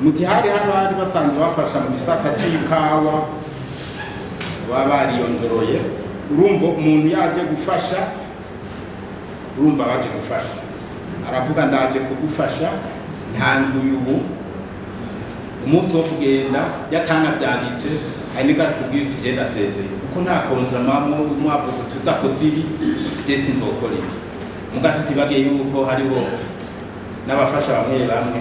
muti hari abandi basanzwe bafasha mu gisata cy'ikawa baba bariyonjoroye. Urumva umuntu yaje gufasha, urumva baje gufasha, aravuga ndaje kugufasha, ntanguye ubu umunsi wo kugenda yatana byanditse ari nika kubwira kigenda sezeye kuko nta kontra mwavuze tudakoze ibi je sinzokora ibi. Mugati tibage yuko hariho n'abafasha bamwe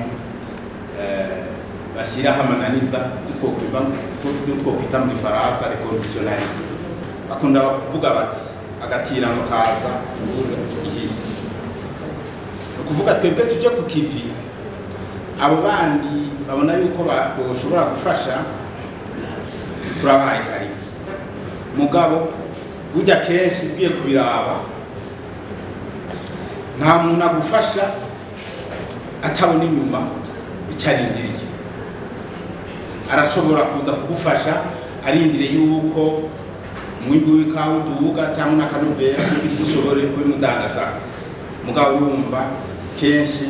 bashira hamananiza tutwo kwita mu Faransa reconditionnalité. Bakunda kuvuga bati agatirano kaza ihisi. Kuvuga twebwe tuje ku kivi, abo bandi babona yuko boshobora gufasha, turabaye karibu. Mugabo burya kenshi ugiye kubiraba nta muntu agufasha atabona inyuma icyarindiriye. Arashobora kuza kugufasha arindire yuko umwimbi w'ikawa uduga cyangwa n'akanovera kugira dushobore kubimudandaza. Mugabo urumva kenshi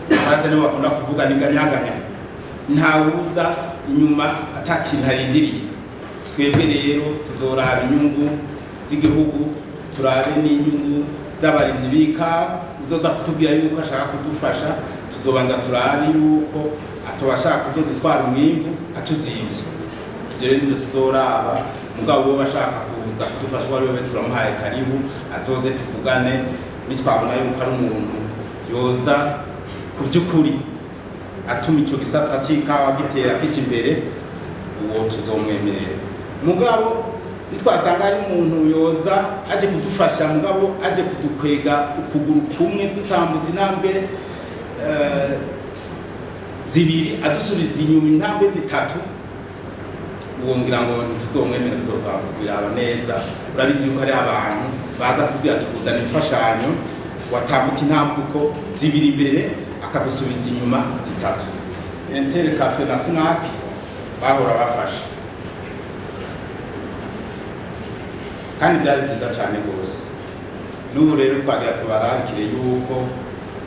base no bakunda kuvuga niganyaganya, ntawuza inyuma atakintu arindiriye. Twebwe rero tuzoraba inyungu z'igihugu, turabe n'inyungu z'abarimyi b'ikawa. Uzoza kutubwira yuko ashaka kudufasha, tuzobanza turabe yuko atobashaka kuzodutwara umwimbu atuzimvye. Ibyo rero nibyo tuzoraba. Mugabo bo bashaka kuza kudufasha wari wese turamuhaye karibu, azoze tuvugane. Nitwabona yuko ari umuntu yoza ku by'ukuri atuma icyo gisata cy'ikawa gitera kije imbere, uwo tuzomwemerera. Mugabo nitwasanga ari umuntu yoza aje kudufasha, mugabo aje kudukwega ukuguru kumwe dutambutse intambwe zibiri adusubiza inyuma intambwe zitatu, uwo ngira ngo tuzomwemera, tuzobanza kubiraba neza. Urabizi yuko ari abantu baza kubwira tukuzana imfashanyo, watambuka intambuko zibiri imbere akagusubiza inyuma zitatu. Entere cafe na snack bahora bafasha kandi byari byiza cyane rwose. N'ubu rero twagira tubararikire yuko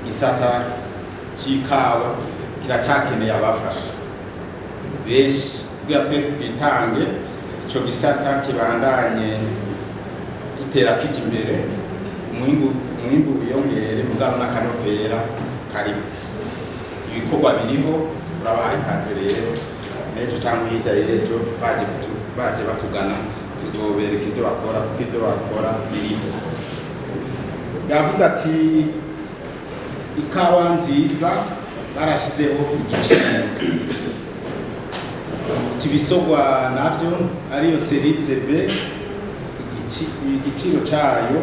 igisata cy'ikawa kiracakeneye abafasha benshi kugira twese twitange icyo gisata kibandanye gitera kije imbere, umwimbu wiyongere, mugabo n'akanovera karibu. Ibikorwa biriho, urabahaye ikaze rero n'ejo cyangwa hirya y'ejo baje batugana, tuzobereka ibyo bakora kuko ibyo bakora biriho. Yavuze ati ikawa nziza barashyizeho igiciro kibisogwa nabyo ariyo serize B, igiciro cyayo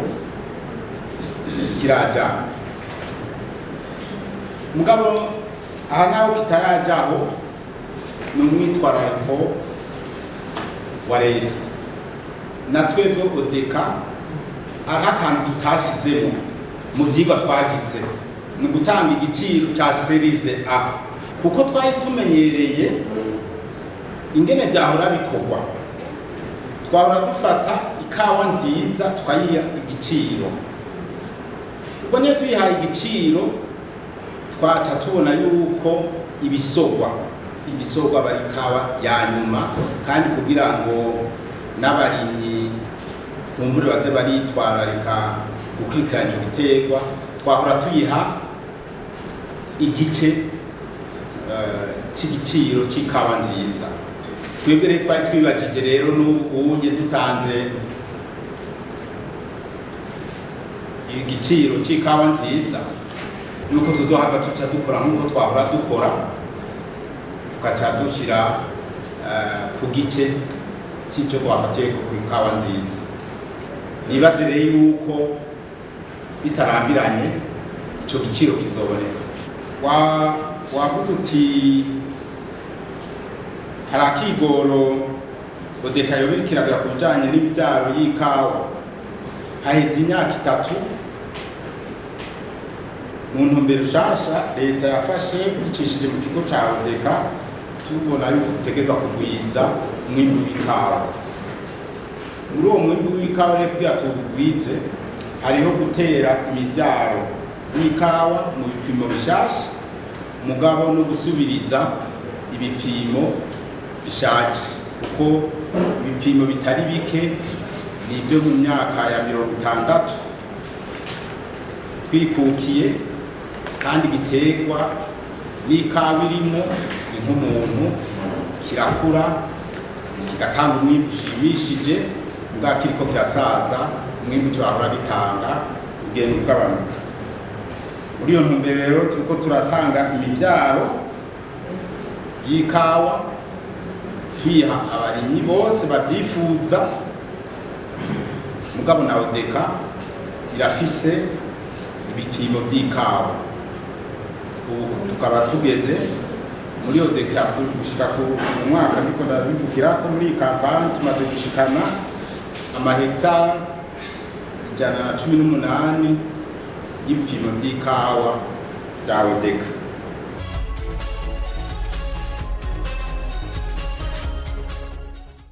kiraja. Mugabo aha naho kitarajaho ni umwitwarariko wa Reta. Natwebwe odeka ari akantu tutashizemo mu byigwa twagize, ni gutanga igiciro cya serize A, kuko twari tumenyereye ingene byahora bikorwa. Twahora dufata ikawa nziza tukayiha igiciro, ubwo niyo tuyihaye igiciro twaca tubona yuko ibisogwa bari ikawa ya nyuma, kandi kugira ngo n'abarimyi mumbure baze baritwararika gukurikirana icyo giterwa, twahora tuyiha igice cy'igiciro cy'ikawa nziza. Twebwe rero twari twibajije rero n'ubunye dutanze igiciro cy'ikawa nziza yuko tuzohava tuca dukora nk'uko twahora dukora, tukaca dushira ku gice cy'icyo twafatiye ku ikawa nziza. Nibaze rero yuko bitarambiranye icyo giciro kizoboneka. Wavuze uti hari akigoro odeka yo birikiraga ku bijanye n'ibyaro y'ikawa. Haheze imyaka 3 mu ntumbero shasha Reta yafashe icishije mu kigo cya odeka, tubona yuko dutegerezwa kugwiza umwimbu w'ikawa. Muri uwo mwimbu w'ikawa rero kugira tugwize, hariho gutera imibyaro y'ikawa mu bipimo bishasha mugabo no gusubiriza ibipimo bishaje, kuko ibipimo bitari bike ni ibyo mu myaka ya 60 twikukiye, kandi giterwa n'ikawa irimo ni nk'umuntu kirakura kigatanga umwimbu ushimishije, mbwa kiriko kirasaza umwimbu cyahora gitanga ugenda ugabanuka. Muri iyo ntumbero rero turiko turatanga imivyaro y'ikawa tuyiha abarimyi bose bavyifuza, mugabo na Odeka irafise ibipimo vy'ikawa. Ubu tukaba tugeze muri Odeka gushika ku mwaka, niko ndabivukira ko muri kampani tumaze gushikana amahegitari 118 y'ibipimo vy'ikawa vya Odeka.